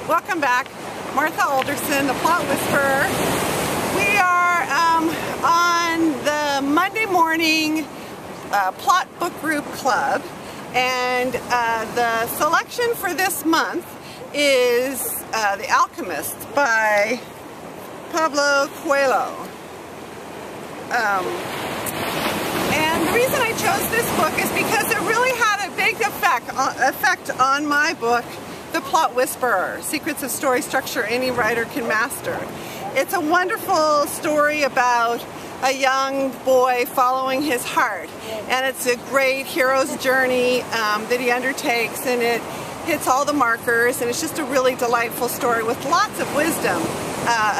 Welcome back. Martha Alderson, the Plot Whisperer. We are on the Monday morning Plot Book Group Club, and the selection for this month is The Alchemist by Paulo Coelho. And the reason I chose this book is because it really had a big effect on my book, The Plot Whisperer, Secrets of Story Structure Any Writer Can Master. It's a wonderful story about a young boy following his heart, and it's a great hero's journey that he undertakes, and it hits all the markers, and it's just a really delightful story with lots of wisdom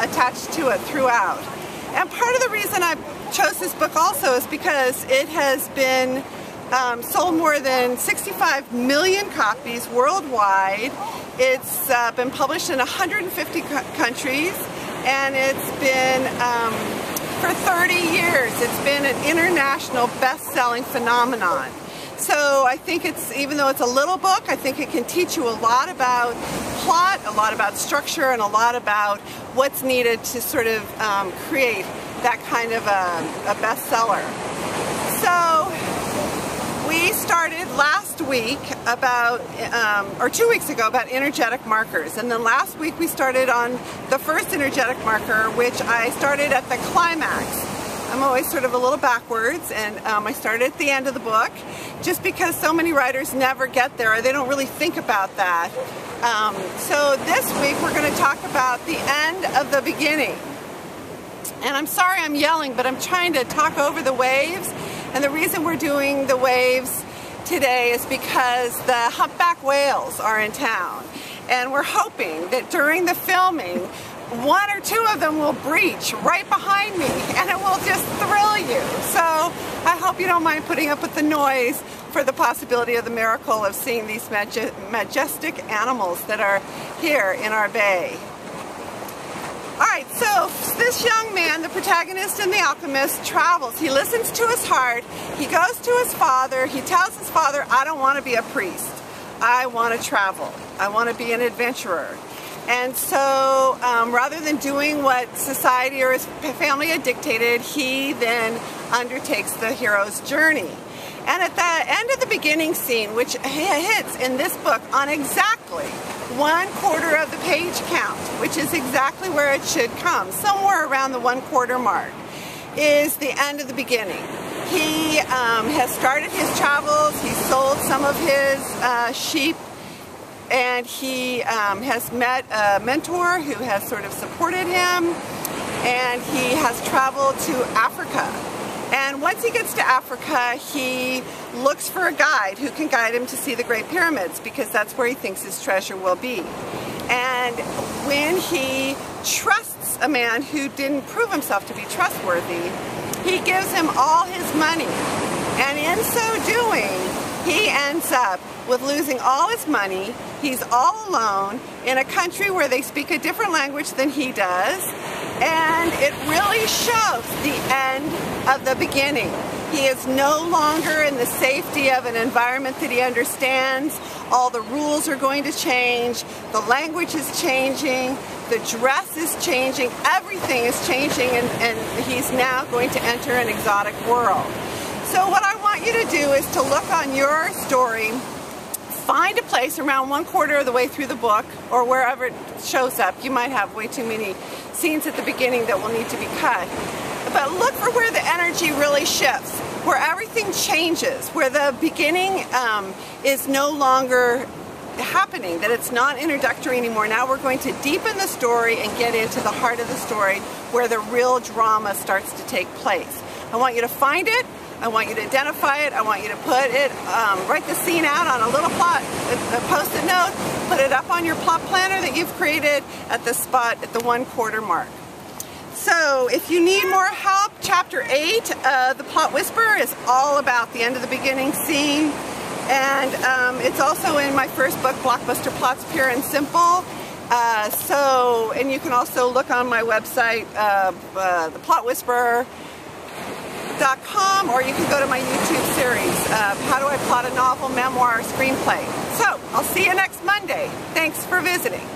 attached to it throughout. And part of the reason I chose this book also is because it has been sold more than 65 million copies worldwide. It's been published in 150 countries, and it's been, for 30 years, it's been an international best-selling phenomenon. So I think it's, even though it's a little book, I think it can teach you a lot about plot, a lot about structure, and a lot about what's needed to sort of create that kind of a bestseller. So we started last week about, or 2 weeks ago, about energetic markers. And then last week we started on the first energetic marker, which I started at the climax. I'm always sort of a little backwards, and I started at the end of the book, just because so many writers never get there, or they don't really think about that. So this week we're going to talk about the end of the beginning. And I'm sorry I'm yelling, but I'm trying to talk over the waves. And the reason we're doing the waves today is because the humpback whales are in town. And we're hoping that during the filming, one or two of them will breach right behind me, and it will just thrill you. So I hope you don't mind putting up with the noise for the possibility of the miracle of seeing these majestic animals that are here in our bay. Alright, so this young man, the protagonist in The Alchemist, travels. He listens to his heart. He goes to his father. He tells his father, I don't want to be a priest. I want to travel. I want to be an adventurer. And so rather than doing what society or his family had dictated, he then undertakes the hero's journey. And at the end of the beginning scene, which hits in this book on exactly 1/4 of the page count, which is exactly where it should come, somewhere around the 1/4 mark, is the end of the beginning. He has started his travels. He sold some of his sheep, and he has met a mentor who has sort of supported him, and he has traveled to Africa. And once he gets to Africa, he looks for a guide who can guide him to see the Great Pyramids, because that's where he thinks his treasure will be. And when he trusts a man who didn't prove himself to be trustworthy, he gives him all his money. And in so doing, he ends up with losing all his money. He's all alone in a country where they speak a different language than he does. And it really shows the end of the beginning. He is no longer in the safety of an environment that he understands. All the rules are going to change. The language is changing. The dress is changing. Everything is changing, and he's now going to enter an exotic world. So what I want you to do is to look on your story, find a place around 1/4 of the way through the book, or wherever it shows up. You might have way too many scenes at the beginning that will need to be cut. But look for where the energy really shifts, where everything changes, where the beginning is no longer happening, that it's not introductory anymore. Now we're going to deepen the story and get into the heart of the story, where the real drama starts to take place. I want you to find it. I want you to identify it. I want you to put it, write the scene out on a little plot, a post-it note, put it up on your plot planner that you've created at the spot at the 1/4 mark. So if you need more help, Chapter 8, The Plot Whisperer, is all about the end of the beginning scene. And it's also in my first book, Blockbuster Plots Pure and Simple. And you can also look on my website, The Plot Whisperer, or you can go to my YouTube series, How Do I Plot a Novel, Memoir, Screenplay. So, I'll see you next Monday. Thanks for visiting.